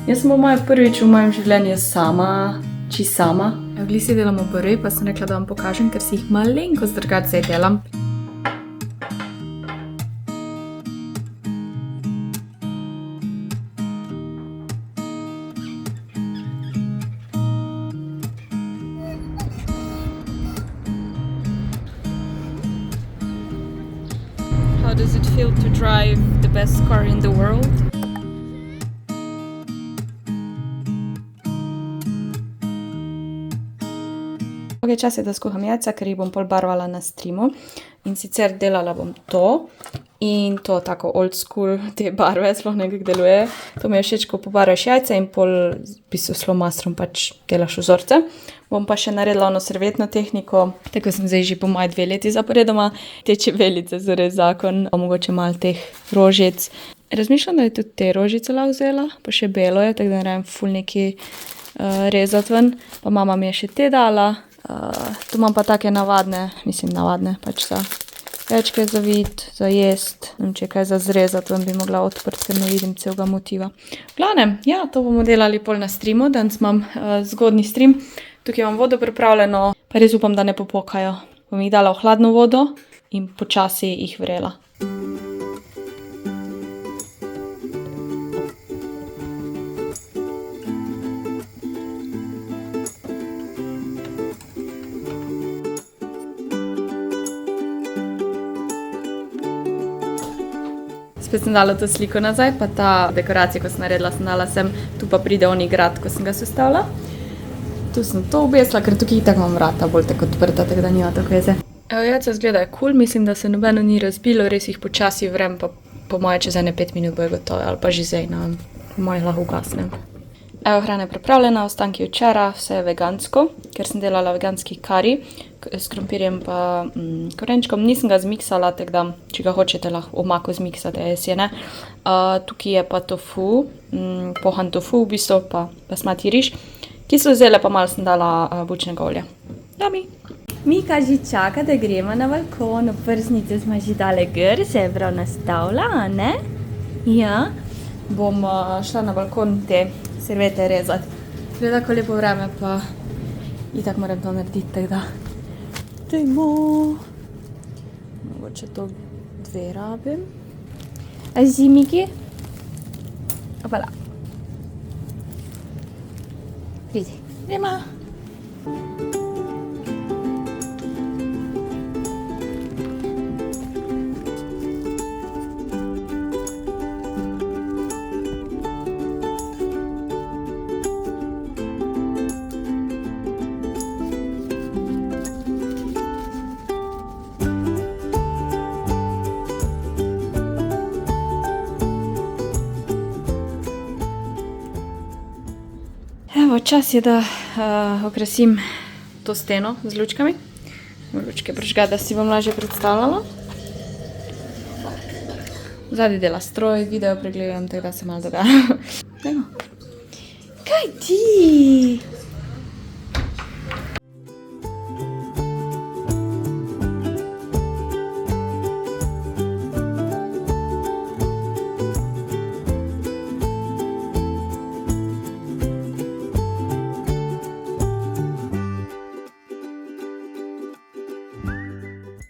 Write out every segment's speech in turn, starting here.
Jaz sem moja prvič v mojem življenju sama, čisto sama. V glisi delamo obrvi, pa sem rekla, da vam pokažem, ker si jih malenkost drugače zdaj delam. How does it feel to drive the best car in the world? Ok, čas je, da skuham jajca, ker jih bom pol barvala na streamu. In sicer delala bom to in to tako old school te barve, sploh nekako deluje. To mi je všeč, ko pobarvaš jajca in pol v bistvu s flomastrom pač delaš vzorce. Bom pa še naredila ono servetno tehniko, tako sem zdaj že po moje 2 leti zaporedoma. Te čebelice so res zakon, mogoče malo teh rožic. Razmišljam, da je tudi te rožice lahko vzela, pa še belo je, tako da ne rabim ful neki rezati ven. Pa mama mi je še te dala. Tu imam pa take navadne, pač za večke za vid, za jest, ne vem, če kaj za zrezati, vam bi mogla odprti, ker ne vidim celega motiva. V glavnem, ja, to bomo delali pol na streamu, danes imam zgodni stream. Tukaj imam vodo pripravljeno, pa res upam, da ne popukajo. Bom jih dala v hladno vodo in počasi jih vrela. Spet sem dala to sliko nazaj, pa ta dekoracija, ko sem naredila, sem dala sem, tu pa pride oni grad, ko sem ga sestavila. Tu sem to obesila, ker tukaj tako imam vrata bolj tako odprta, tako da nima tako veze. Evo, jajca izgledajo cool, mislim, da se nobeno ni razbilo, res jih počasi vrem, pa po moje čez 5 minut bojo gotove, ali pa že zdaj, po moje lahko ugasnem. Evo, hrana je pripravljena, ostanki včeraj, vse je vegansko, ker sem delala veganski kari s krompirjem pa korenčkom. Nisem ga zmiksala, tako da, če ga hočete, lahko omako zmiksate, jaz je ne. Tukaj je pa tofu, pohan tofu v bistvu, pa basmati riž. Kislo zelje pa malo sem dala bučnega olja. Yummy! Mika že čaka, da gremo na balkon, v prsnice smo že dale gor, se je prav nastavila, ne? Ja. Bom šla na balkon te servete rezati. Gleda, ko lepo vreme, pa itak moram to narediti, tako da. Dajmo! Mogoče to 2 rabim. A si, Miki? Opala. Pridi. Gremo! Evo, čas je, da okrasim to steno z lučkami. Lučke prižgati, da si bom lažje predstavljala. Zadnji dela stroj, video pregledam, tako da se malo dogaja. Dajmo. Kaj ti?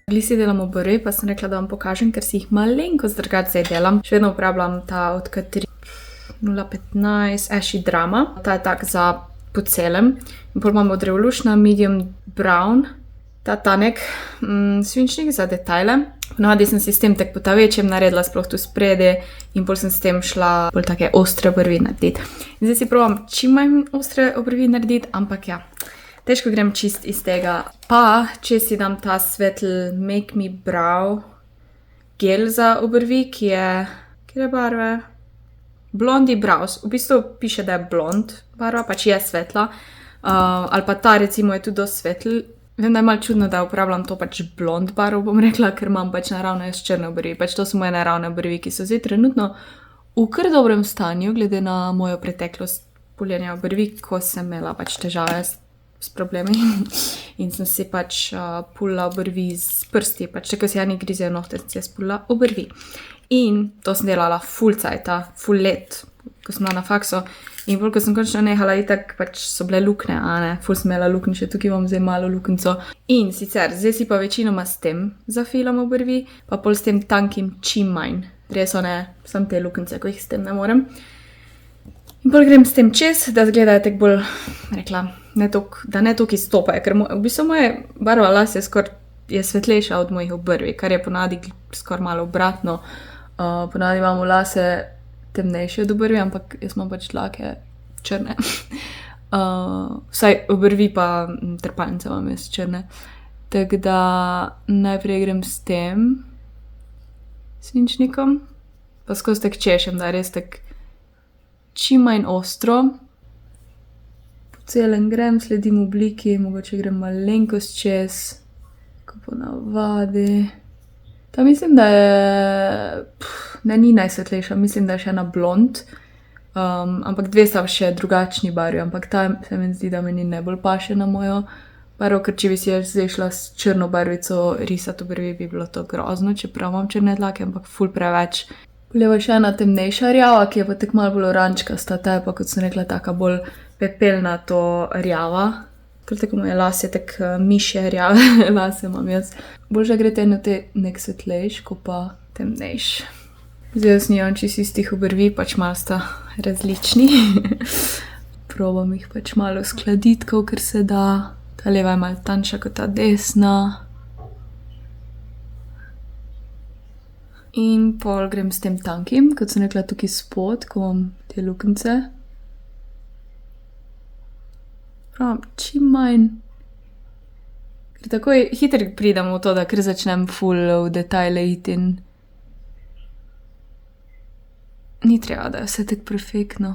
Glisi delam obrvi, pa sem rekla, da vam pokažem, ker si jih malenkost drugače zdaj delam. Še vedno uporabljam ta od Katrin 015 Ashy Drama. Ta je tak za po celem. In pol imam od Revolution medium brown, ta tanek svinčnik za detajle. Ponavadi sem si s tem tak po ta večjem naredila, sploh tu sprede, in pol sem s tem šla bolj take ostre obrvi narediti. In zdaj si probam čim manj ostre obrvi narediti, ampak ja. Težko grem čist iz tega. Pa, če si dam ta svetl Make Me Brow gel za obrvi, ki je barve? Blondi Brows. V bistvu piše, da je blond barva, pač je svetla. Ali pa ta recimo je tudi dosti svetl. Vem, da je malo čudno, da uporabljam to pač blond barvo, bom rekla, ker imam pač naravno jaz črne obrvi. Pač to so moje naravne obrvi, ki so zdaj trenutno v kar dobrem stanju, glede na mojo preteklost poljenja obrvi, ko sem imela pač težave s problemi in sem si pač pulila obrvi z prsti, pač tako si ja ni grizejo nohte, sem si jaz pulila obrvi. In to sem delala full cajta, full let, ko sem bila na faksu In bolj, ko sem končno nehala, itak pač so bile lukne, a ne, ful sem imela luknje, še tukaj imam zdaj malo luknjico. In sicer, zdaj si pa večinoma s tem zafilam obrvi, pa pol s tem tankim čim manj. Res ne, sam te luknjice, ko jih s tem ne morem. In pol grem s tem čez, da zgledajo tako bolj, rekla, da ne toliko izstopajo, ker v bistvu moje barva las je svetlejša od mojih obrvi, kar je ponavadi skoraj malo obratno. Ponavadi imamo lase temnejše od obrvi, ampak jaz imam pač dlake črne. Vsaj obrvi pa trepalnice imam jaz črne. Tako da najprej grem s tem svinčnikom, pa skozi tak češem, da je res tak čim manj ostro. Po celem grem, sledim obliki, mogoče grem malenkost čez, ko ponavadi. Ta mislim, da je, ni najsvetlejša, mislim, da je še ena blond, ampak dve sta še drugačni barvi, ampak ta se mi zdi, da meni najbolj paše na mojo barvo, ker če bi si zdaj šla s črno barvico risati obrvi, bi bilo to grozno, čeprav imam črne dlake, ampak ful preveč. Potem je še ena temnejša rjava, ki je pa tako malo bolj orančkasta, ta je pa, kot sem rekla, taka bolj pepelnato rjava. Ker tako moje las je tako mišje rjave lase imam jaz. Boljše gre nek svetlejš, ko pa temnejš. Zdaj jaz nimam čisto istih obrvi, pač malo sta različni. Probam jih pač malo uskladiti, kolikor se da. Ta leva je malo tanjša kot ta desna. In pol grem s tem tankim, kot sem rekla tukaj spod, ko imam te luknjice. Čim manj. Ker takoj hitro pridem v to, da ker začnem ful v detajle iti in ni treba, da je vse tako perfektno.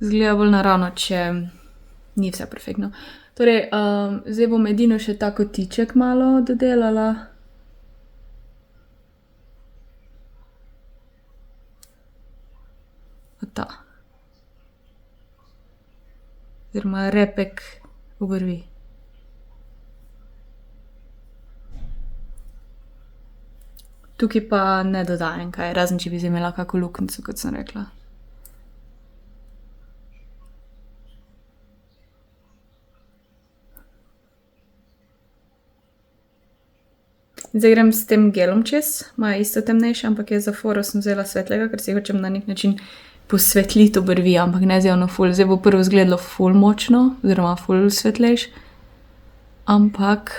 Zgleda bolj naravno, če ni vse perfektno. Torej, zdaj bom edino še ta kotiček malo dodelala. Ta. Oziroma repek obrvi. Tukaj pa ne dodajem kaj, razen če bi imela kako luknjico, kot sem rekla. Zdaj grem s tem gelom čez, ima isto temnejše, ampak je za foro sem vzela svetlega, ker si hočem na nek način posvetliti obrvi, ampak ne zjavno ful. Zdaj bo prvo izgledalo ful močno, oziroma ful svetlejš, ampak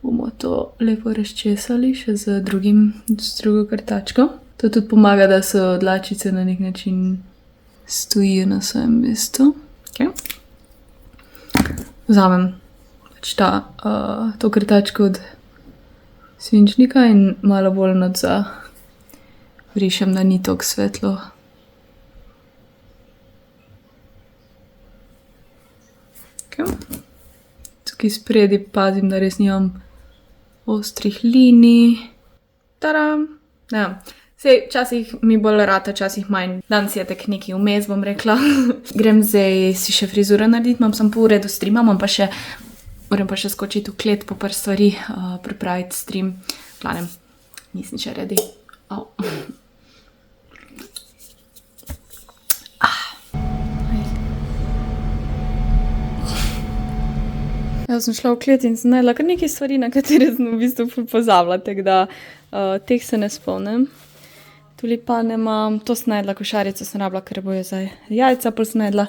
bomo to lepo razčesali še z drugo krtačko. To tudi pomaga, da so dlačice na nek način stojijo na svojem mestu. Okay. Vzamem pač to krtačko od svinčnika in malo bolj notza vrišem, da ni toliko svetlo. Okay. Tukaj spredi pazim, da res nimam ostrih linij. Tadam! Ja. Sej, včasih mi bolj rata, včasih manj. Danes je tak neki vmes, bom rekla. Grem zdaj si še frizuro narediti, imam samo pol redu streama, moram pa še skočiti v klet po par stvari, pripraviti stream. Glavnem, nisem še ready. Au. Jaz sem šla v klet in sem najdla kar nekaj stvari, na katere sem v bistvu ful pozabila, tako da teh se ne spomnim. Tulipane imam, to sem najdla, košarico sem rabila, ker bojo za jajca, pol sem najdla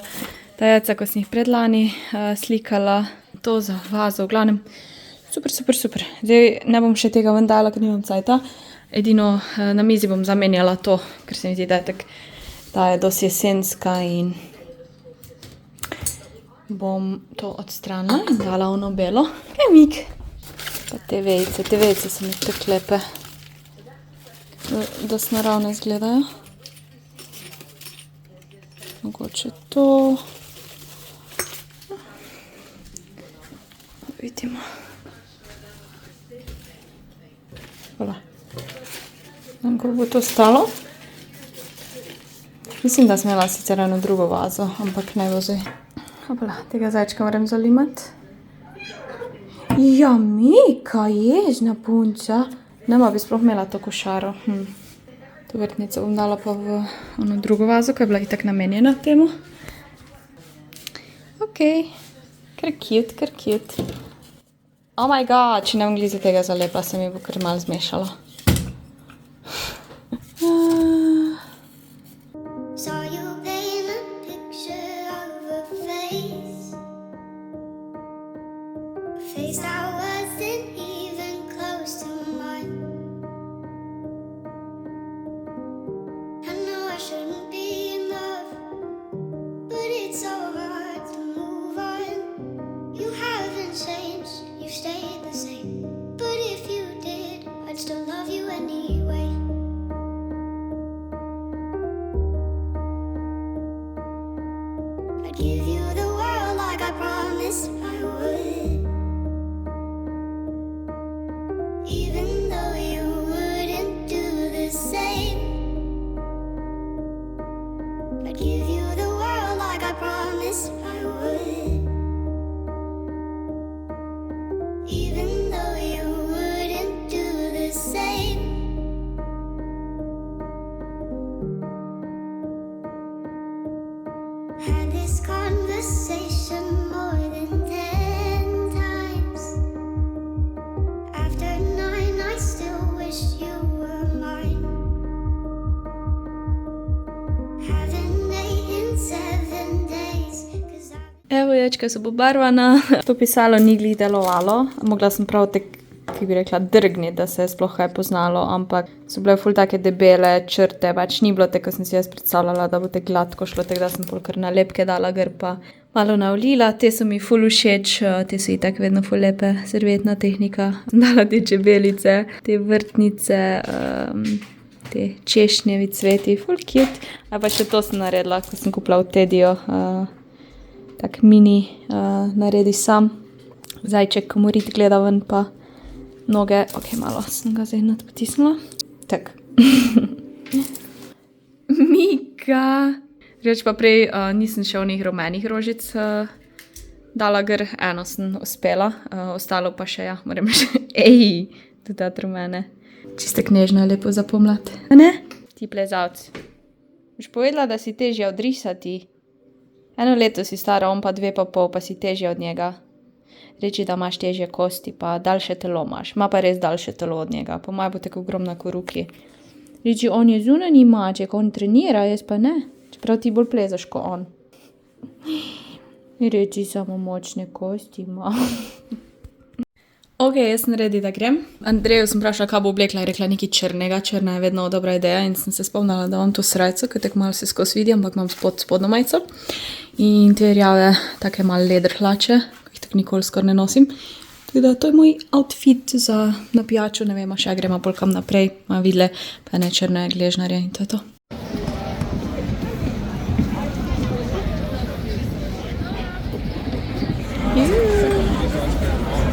ta jajca, ko sem jih predlani slikala, to za vazo, v glavnem. Super, super, super. Zdaj ne bom še tega ven dala, ker nimam cajta. Edino na mizi bom zamenjala to, ker se mi zdi, da je tak, ta je dosti jesenska in bom to odstranila in dala ono belo. Kaj mik? Pa te vejce so mi tako lepe. Dosti naravne izgledajo. Mogoče to. Vidimo. Hvala. Vem, kako bo to stalo. Mislim, da sem imela sicer eno drugo vazo, ampak ne bo zdaj. Hopla, tega zajčka moram zalimati. Ja, Mika, ježna punča. Nema bi sploh imela to košaro. To vrtnico bom dala pa v ono drugo vazo, ki je bila itak namenjena temu. Ok, kar cute. Oh my god, če ne bom glizi tega zalepla, se mi bo kar malo zmešalo. Saw you paint a picture of a face. A face that wasn't even close to mine. I know I shouldn't be in love, but it's so hard to move on. You haven't changed, you've stayed the same. But if you did, I'd still love you anyway. I'd give you the world like I promised I would. Even though you wouldn't do the same. I'd give you the world like I promised I would. Even though you wouldn't do the same. Had this conversation more than 10 times. After 9, I still wish you were mine. Haven't ate in 7 days, 'cause Evo, ječka so pobarvana. To pisalo ni glih delovalo. Mogla sem prav ki bi rekla, drgniti, da se je sploh kaj poznalo, ampak so bile ful take debele črte, pač ni bilo tako, kot sem si jaz predstavljala, da bo te gladko šlo, tako da sem pol kar nalepke dala, gor pa malo navlila. Te so mi ful všeč, te so itak vedno ful lepe, servetna tehnika. Sem dala te čebelice, te vrtnice, te češnjevi cveti, ful cute. A pa še to sem naredila, ko sem kupila v Tediju, tak mini naredi sam. Zajček, ko morit gleda ven pa noge, ok, malo sem ga zdaj nadpotisnila. Tak. Mika! Reč pa prej nisem še onih rumenih rožic dala gor, eno sem uspela, ostalo pa še, ja, moram še, dodati rumene. Čiste knežno je lepo za pomlad. A ne? Ti plezavc. Boš povedala, da si težja od risati. 1 leto si stara, on pa 2,5, pa si težja od njega. Reči, da imaš težje kosti, pa daljše telo imaš. Ma pa res daljše telo od njega, pa maj bo tako ogromna ko ruki. Reči, on je zunanji maček, on trenira, jaz pa ne. Čeprav ti bolj plezaš ko on. Reči, samo močne kosti ima. Ok, jaz sem ready, da grem. Andreju sem vprašala, kaj bo oblekla, je rekla nekaj črnega. Črna je vedno dobra ideja in sem se spomnila, da imam to srajco, ki tako malo se skozi vidi, ampak imam spodno majico. In te rjave, take malo leder hlače, ki jih tako nikoli skoraj ne nosim. Tako da to je moj outfit za na pijačo, ne vemo, še gremo pol kam naprej. Moja vidle, pa ne črne gležnarje in to je to.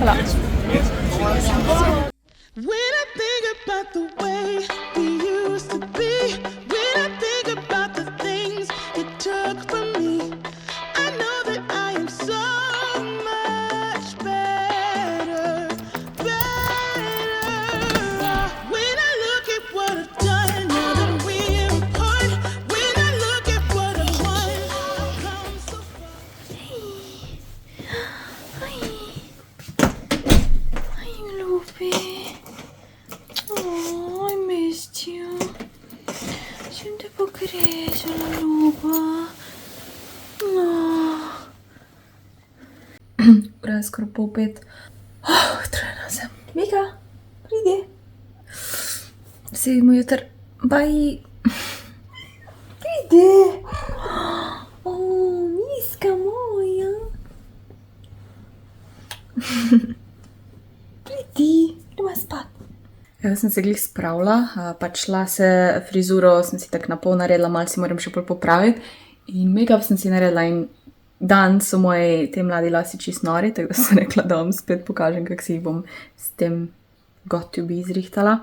Hvala. When I think about the way we used to be, when I think about the things you took from me, I know that I am so much better. When I look at what I've done, now that we're apart, when I look at what I want, I've come so far. Hi, Lupi. Oh, I missed you. Sem te pogrešala, ljuba. Ura je skoraj 4:30. Utrujena sem. Mika, pridi. Se vidimo jutri. Bye. Pridi. Miska moja. Pridi, idemo spat. Jaz sem se glih spravila, pač šla se frizuro, sem si tak napol naredila, malo si moram še pol popraviti. In make-up sem si naredila in dan so moji te mladi lasi čist nori, tako da sem rekla, da vam spet pokažem, kako si jih bom s tem got to be izrihtala.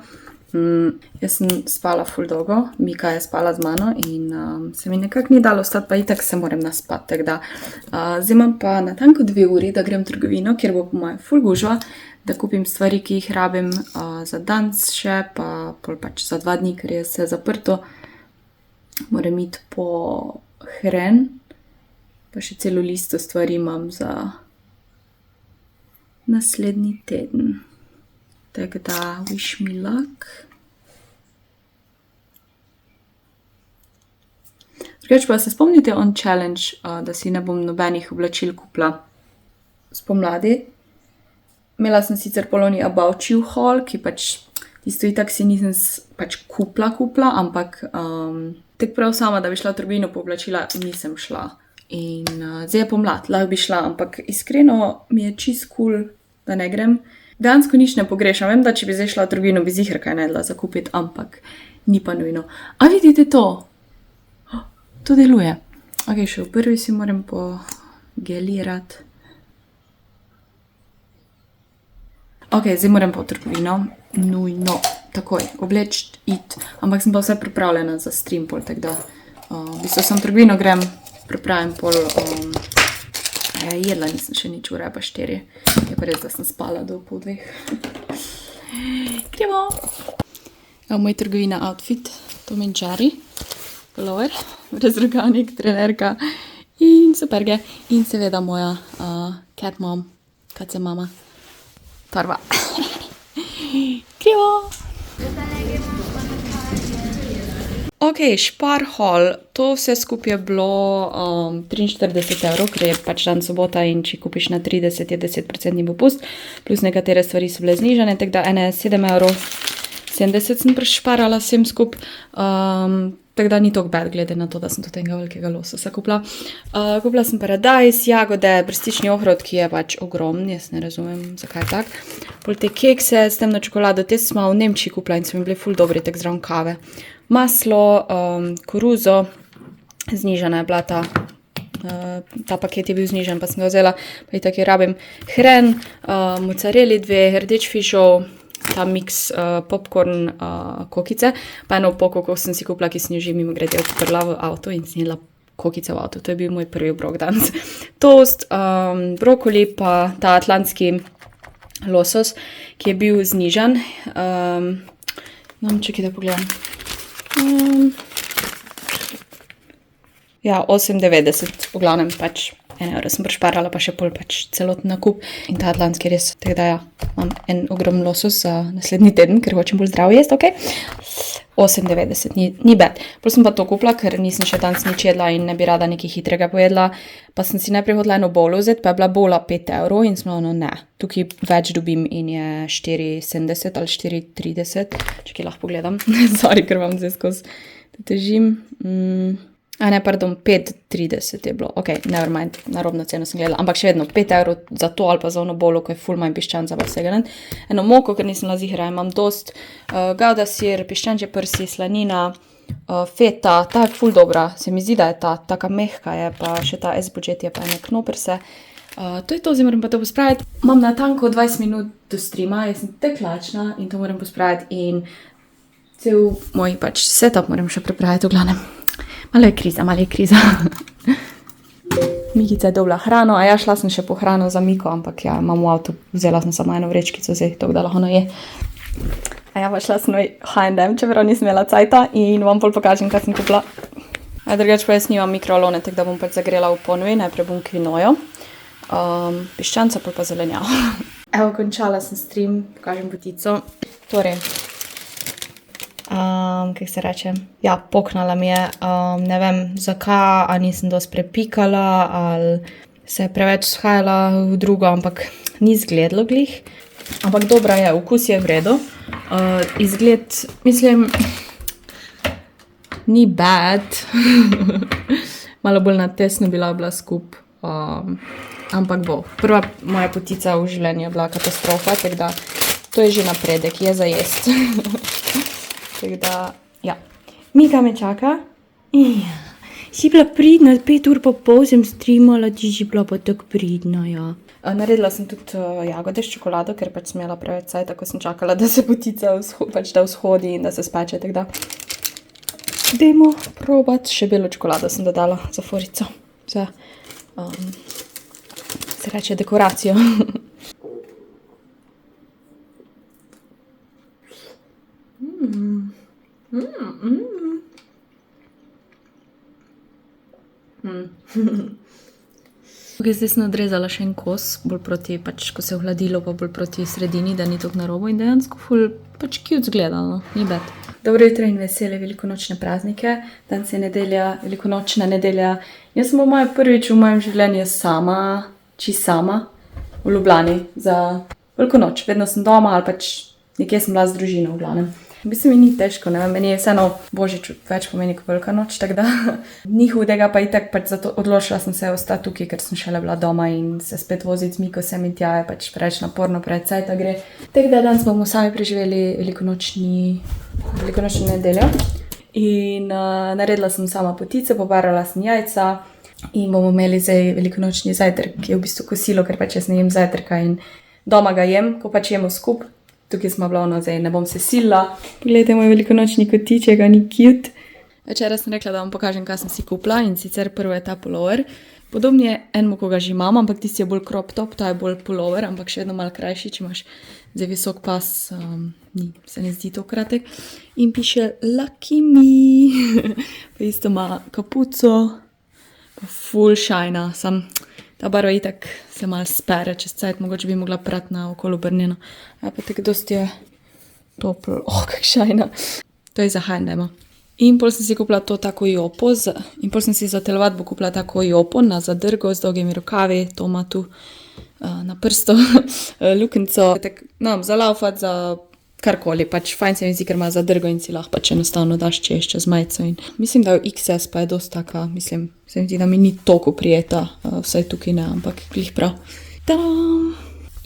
Jaz sem spala ful dolgo, Mika je spala z mano in se mi nekako ni dalo vstati, pa itak se moram naspati, tako da zdaj imam pa natanko 2 uri, da grem v trgovino, kjer bo po moje ful gužva, da kupim stvari, ki jih rabim za danes še, pa pol pač za 2 dni, ker je vse zaprto. Moram iti po hren, pa še celo listo stvari imam za naslednji teden. Tako da, wish me luck. Drugače pa se spomnite on challenge, da si ne bom nobenih oblačil kupila spomladi. Imela sem sicer poloni About You haul, ki pač tisto itak si nisem pač kupila, ampak tak prav sama, da bi šla v trgovino po oblačila, nisem šla. In zdaj je pomlad, lahko bi šla, ampak iskreno mi je čist cool, da ne grem. Dejansko nič ne pogrešam. Vem, da če bi zdaj šla v trgovino, bi ziher kaj najdla za kupiti, ampak ni pa nujno. A vidite to? To deluje. Ok, še v prvi si moram pogelirati. Ok, zdaj moram pa v trgovino. Nujno. Takoj. Obleč, iti. Ampak sem pa vse pripravljena za stream pol, tako da v bistvu sem v trgovino grem, pripravim pol... jedla nisem še nič, ura pa 4. Je pa res, da sem spala do 1:30. Gremo! Evo moj trgovina outfit, Tom & Jerry, pullover, brezrokavnik, trenerka in superge. In seveda moja cat mom, kace mama, Torba. Gremo! Ok, Spar haul, to vse skupaj je bilo 43 €, ker je pač dan sobota in če kupiš na 30 je 10% popust, plus nekatere stvari so bile znižane, tako da ene 7,70 € sem prišparala vsem skup, tako da ni toliko bad, glede na to, da sem tudi enega velikega lososa kupila. Kupila sem paradajz, jagode, brstični ohrovt, ki je pač ogromen, jaz ne razumem, zakaj tak. Pol te kekse s temno čokolado, te smo v Nemčiji kupila in so mi bili ful dobri, tak zraven kave. Maslo, koruzo, znižana je bila ta paket je bil znižen, pa sem ga vzela, pa itak je rabim. Hren, mozzarelli 2, rdeč fišov, ta mix popcorn kokice, pa eno poko, ko sem si kupila, ki sem jo že mimogrede odprla v avto in snedla kokice v avto. To je bil moj prvi obrok danes. Toast, brokoli, pa ta atlantski losos, ki je bil znižan. Čekaj, da pogledam. Ja, 8,90, v glavnem pač 1 € sem prišparala, pa še pol pač celoten nakup. In ta atlantski res, tako da ja, imam en ogromen losos za naslednji teden, ker hočem bolj zdravo jesti, ok? 8,90, ni bad. Pol sem pa to kupila, ker nisem še danes nič jedla in ne bi rada nekaj hitrega pojedla. Pa sem si najprej hodila eno bowlo vzeti, pa je bila bowla 5 € in sem ono, ne, tukaj več dobim in je 4,70 ali 4,30. Čekaj, lahko pogledam. Sorry, ker vam zdaj skozi težim. A ne, pardon, 5,30 je bilo. Ok, nevermind, narobno ceno sem gledala. Ampak še vedno 5 € za to ali pa za ono bowlo, ko je ful manj piščanca pa vsega. Eno moko, ker nisem lazihra, imam dost gouda sir, piščančje prsi, slanina, feta, ta je ful dobra. Se mi zdi, da je ta taka mehka je, pa še ta S-budget je pa ene knoperse. To je to, zdaj moram pa to pospraviti. Imam natanko 20 minut do streama, jaz sem tek lačna in to moram pospraviti in cel moj pač setup moram še pripraviti v glavnem. Malo je kriza. Mikica je dobila hrano, a ja, šla sem še po hrano za Miko, ampak ja, imam v avtu, vzela sem samo eno vrečkico, zdaj to, da lahko je. A ja, pa šla sem v H&M, čeprav nisem imela cajta in vam pol pokažem, kaj sem kupila. A drugače pa jaz nimam mikrovalone, tako da bom pač zagrela v ponovi, najprej bom kvinojo, piščanca, pol pa zelenjavo. Evo, končala sem stream, pokažem potico. Torej, kako se reče, ja, poknala mi je, ne vem zakaj, ali nisem dosti prepikala, ali se je preveč shajala v drugo, ampak ni izgledalo glih, ampak dobra je, okus je v redu, izgled, mislim, ni bad, malo bolj natesno bila skup, ampak bo, prva moja potica v življenju je bila katastrofa, tako da to je že napredek, je za jest. Tako da, ja. Mika me čaka. Si bila pridna, 5 ur pa pol sem streamala, ti si bila pa tako pridna, ja. Naredila sem tudi jagode s čokolado, ker pač sem imela preveč cajta, ko sem čakala, da se potica pač da vzhodi in da se speče, tako da. Dajmo probat, še belo čokolado sem dodala za forico, za, se reče, dekoracijo. Tukaj zdaj sem odrezala še en kos, bolj proti, pač ko se je ohladilo, pa bolj proti sredini, da ni tako na robu in dejansko ful pač cute zgleda, no, ni bad. Dobro jutro in vesele velikonočne praznike, danes je nedelja, velikonočna nedelja. Jaz sem moja prvič v mojem življenju sama, čisto sama, v Ljubljani za velikonoč. Vedno sem doma ali pač nekje sem bila z družino v glavnem. V bistvu mi ni težko, ne vem, meni je vseeno Božič več pomeni kot velika noč, tako da ni hudega, pa itak pač zato odločila sem se ostati tukaj, ker sem šele bila doma in se spet voziti z Miko sem in tja je pač preveč naporno, preveč cajta gre. Tako da danes bomo sami preživeli velikonočno nedeljo in naredila sem sama potice, pobarala sem jajca in bomo imeli zdaj velikonočni zajtrk, ki je v bistvu kosilo, ker pač jaz ne jem zajtrka in doma ga jem, ko pač jemo skupaj. Tukaj smo bila ono, zdaj ne bom se silila. Poglejte, moj velikonočni kotiček, ga ni cute. Včeraj sem rekla, da vam pokažem, kaj sem si kupila in sicer prvo je ta pullover. Podobno je enemu, ko ga že imam, ampak tisti je bolj crop top, ta je bolj pullover, ampak še vedno malo krajši, če imaš zdaj visok pas, se ne zdi to kratek. In piše Lucky Me. Pa isto ima kapuco, pa full shine, ta barva itak se malo spere čez cajt, mogoče bi mogla prati na okolo obrnjeno. Ja, pa tako dosti je toplo. Kak šajna. To je za H&M. In pol sem si kupila to tako jopo, in pol sem si za telovadbo kupila tako jopo na zadrgo z dolgimi rokavi, to ima tu na prsto luknjico. No, za laufat, za karkoli, pač fajn se mi zdi, ker ima zadrgo in si lahko pač enostavno daš čez majico. In mislim, da v XS pa je dosti taka, mislim, se mi zdi, da mi ni toliko prijeta, vsaj tukaj ne, ampak glih prav. Tadam!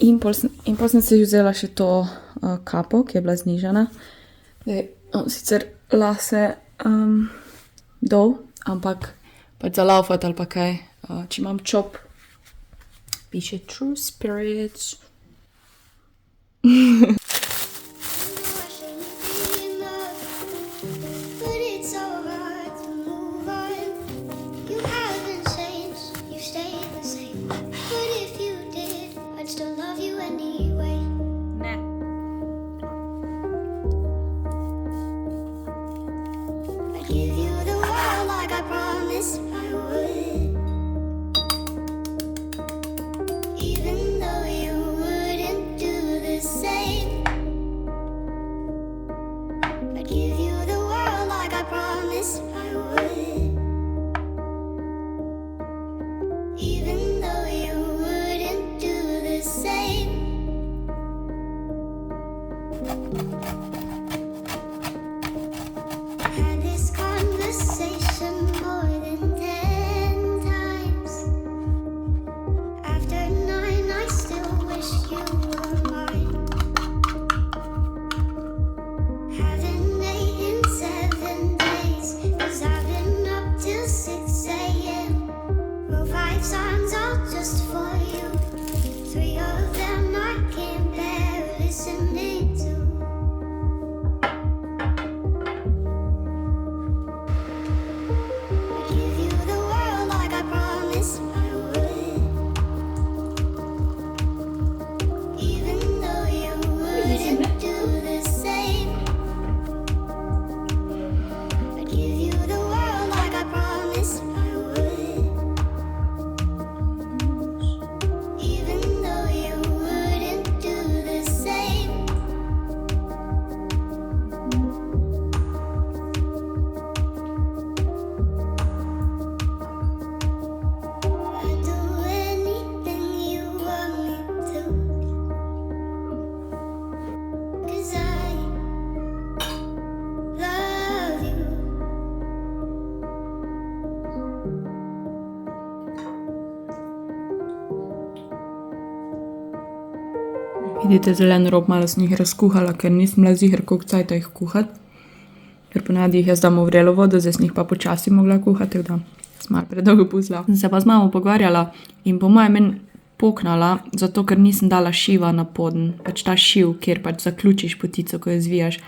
In pol sem si vzela še to kapo, ki je bila znižana. Sicer lase dol, ampak pač za laufat ali pa kaj, če imam čop, piše True Spirits. Vidite, zelen rob malo sem jih razkuhala, ker nisem bila ziher, koliko cajta jih kuhati. Ker ponavadi jih jaz dam v vrelo vodo, zdaj sem jih pa počasi mogla kuhati, tako da Malo predolgo puzla. Sem se pa z mamo pogovarjala in po mojem meni poknala, zato ker nisem dala šiva na poden. Pač ta šiv, kjer pač zaključiš potico, ko jo zvijaš.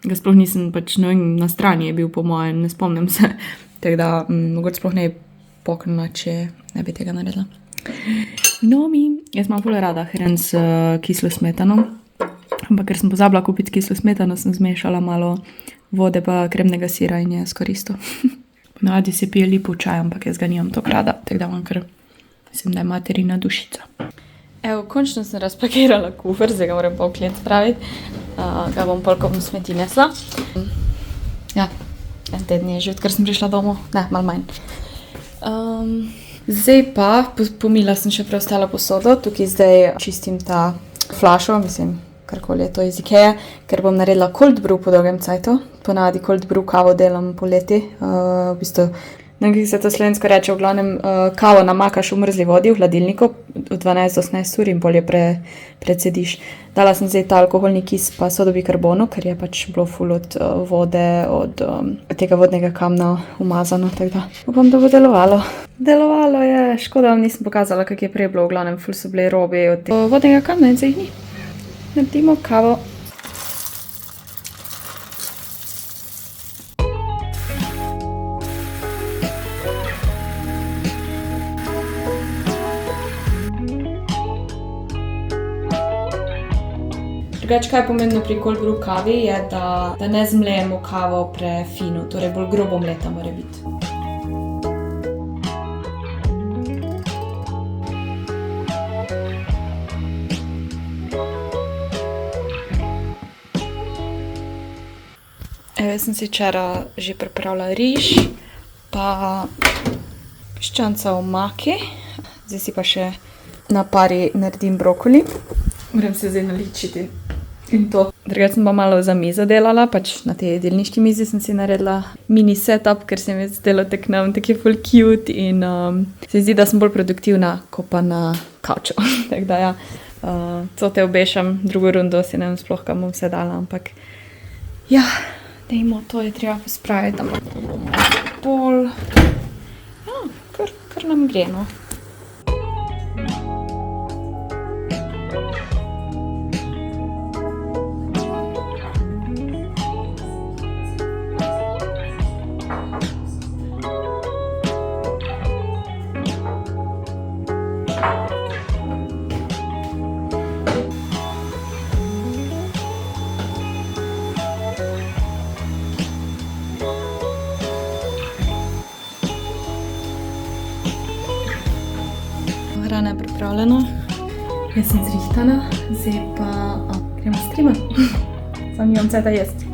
Ga sploh nisem, pač ne vem, na strani je bil po mojem, ne spomnim se. Tako da mogoče sploh ne bi poknila, če ne bi tega naredila. No, jaz imam ful rada hren s kislo smetano. Ampak ker sem pozabila kupiti kislo smetano, sem zmešala malo vode pa kremnega sira in je skoraj isto. Ponavadi se pije lipo čaj, ampak jaz ga nimam tako rada, tako da imam kar, mislim, da je materina dušica. Evo, končno sem razpakirala kufer, zdaj ga moram pa v klient spraviti. Ga bom polkom smeti nesla. Ja, en teden je že, odkar sem prišla domov. Ne, malo manj. Zdaj pa pomila sem še preostala posodo. Tukaj zdaj čistim ta flašo, mislim, karkoli je to iz Ikea, ker bom naredila cold brew po dolgem cajtu. Ponavadi cold brew kavo delam poleti. V bistvu, nekaj se to slovensko reče, v glavnem kavo namakaš v mrzli vodi v hladilniku v 12-18 ur in bolje predsediš. Dala sem zdaj ta alkoholni kis pa sodobikarbono, ker je pač bilo ful od vode, od tega vodnega kamna umazano, tako da upam, da bo delovalo. Delovalo je, škoda vam nisem pokazala, kak je prej bilo, v glavnem ful so bile robe od tega vodnega kamna in se jih ni. Naredimo kavo. Drugače, kaj je pomembno pri cold brew kavi, je, da ne zmlejemo kavo prefino, torej bolj grobo mleta mora biti. Evo, jaz sem si včeraj že pripravila riž, pa piščanca v maki. Zdaj si pa še na pari naredim brokoli. Moram se zdaj naličiti in to. Drugače sem pa malo za mizo delala, pač na tej jedilniški mizi sem si naredila mini setup, ker se mi je zdelo tak nam taki ful cute in se zdi, da sem bolj produktivna, ko pa na kavču. Tako da ja, to te obešam, drugo rundo si ne vem sploh, kam bom vse dala, ampak ja, dajmo, to je treba pospraviti, ampak pol, ja, kar nam gre, no. Hrana je pripravljena, jaz sem zrihtana, zdaj pa gremo streamati. Sam nimam cajta jesti.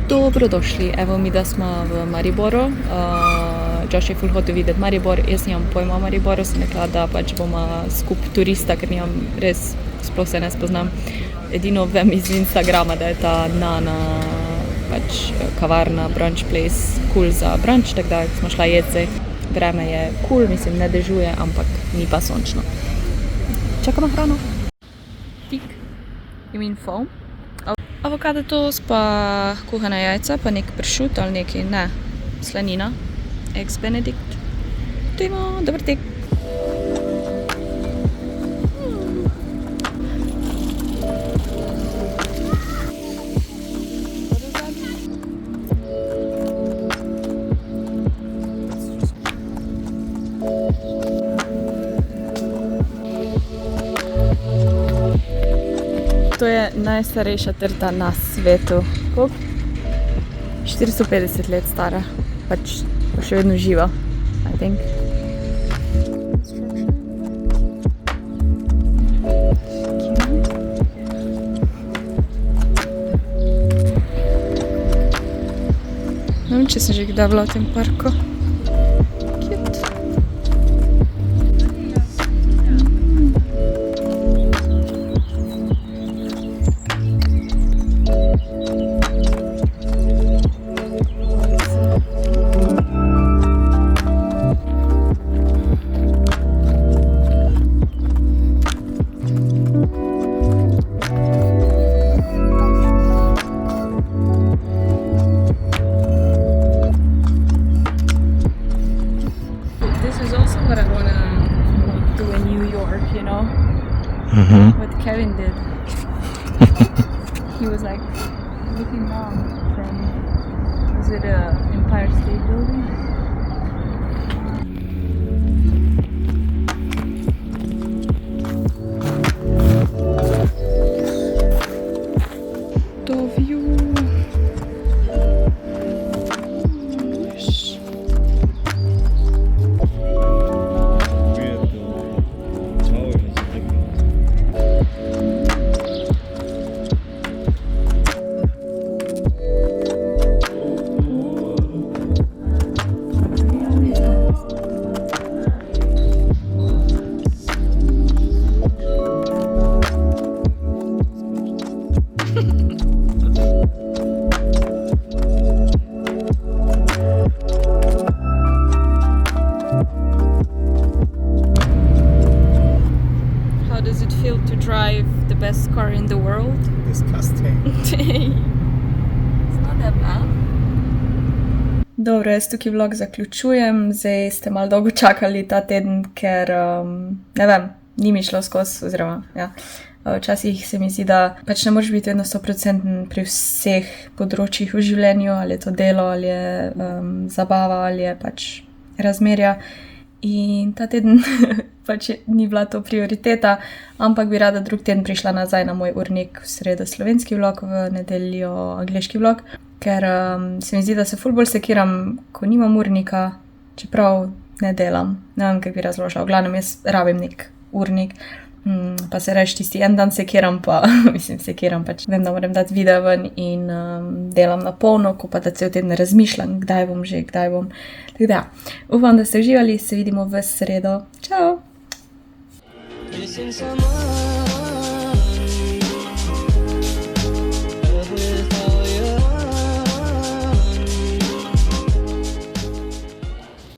Dobrodošli, evo mi da smo v Mariboru. Josh je ful hotel videti Maribor, jaz nimam pojma o Mariboru, sem rekla, da pač bomo skup turista, ker nimam res, sploh se ne spoznam. Edino vem iz Instagrama, da je ta Nana pač kavarna, brunch place, cool za brunch, tako da smo šla jedzi. Vreme je cool, mislim, ne dežuje, ampak ni pa sončno. Čakamo hrano. Tik. You mean foam? Avokado toast, pa kuhana jajca, pa nek pršut ali neki, ne, slanina, eggs benedict. Dajmo, dober tek. To je najstarejša trta na svetu. Koliko? 450 let stara. Pač pa še vedno živa, I think. Ne vem, če sem že kdaj bila v tem parku. Cute. What Kevin did. He was like looking down from, was it Empire State Building? The view. How does it feel to drive the best car in the world? Disgusting. It's not that bad. Dobro, jaz tukaj vlog zaključujem. Zdaj ste malo dolgo čakali ta teden, ker, ne vem, ni mi šlo skozi, oziroma, ja. Včasih se mi zdi, da pač ne moreš biti vedno 100% pri vseh področjih v življenju, ali je to delo, ali je zabava, ali je pač razmerja. In ta teden pač ni bila to prioriteta, ampak bi rada drug teden prišla nazaj na moj urnik, v sredo slovenski vlog, v nedeljo angleški vlog, ker se mi zdi, da se ful bolj sekiram, ko nimam urnika, čeprav ne delam. Ne vem, kako bi razložila. V glavnem, jaz rabim nek urnik. Pa se reč tisti en dan sekiram, pa sekiram pač. Vem, da moram dati video ven in delam na polno, ko pa da cel teden razmišljam, kdaj bom. Tako da, upam, da ste uživali, se vidimo v sredo. Čau! Missing someone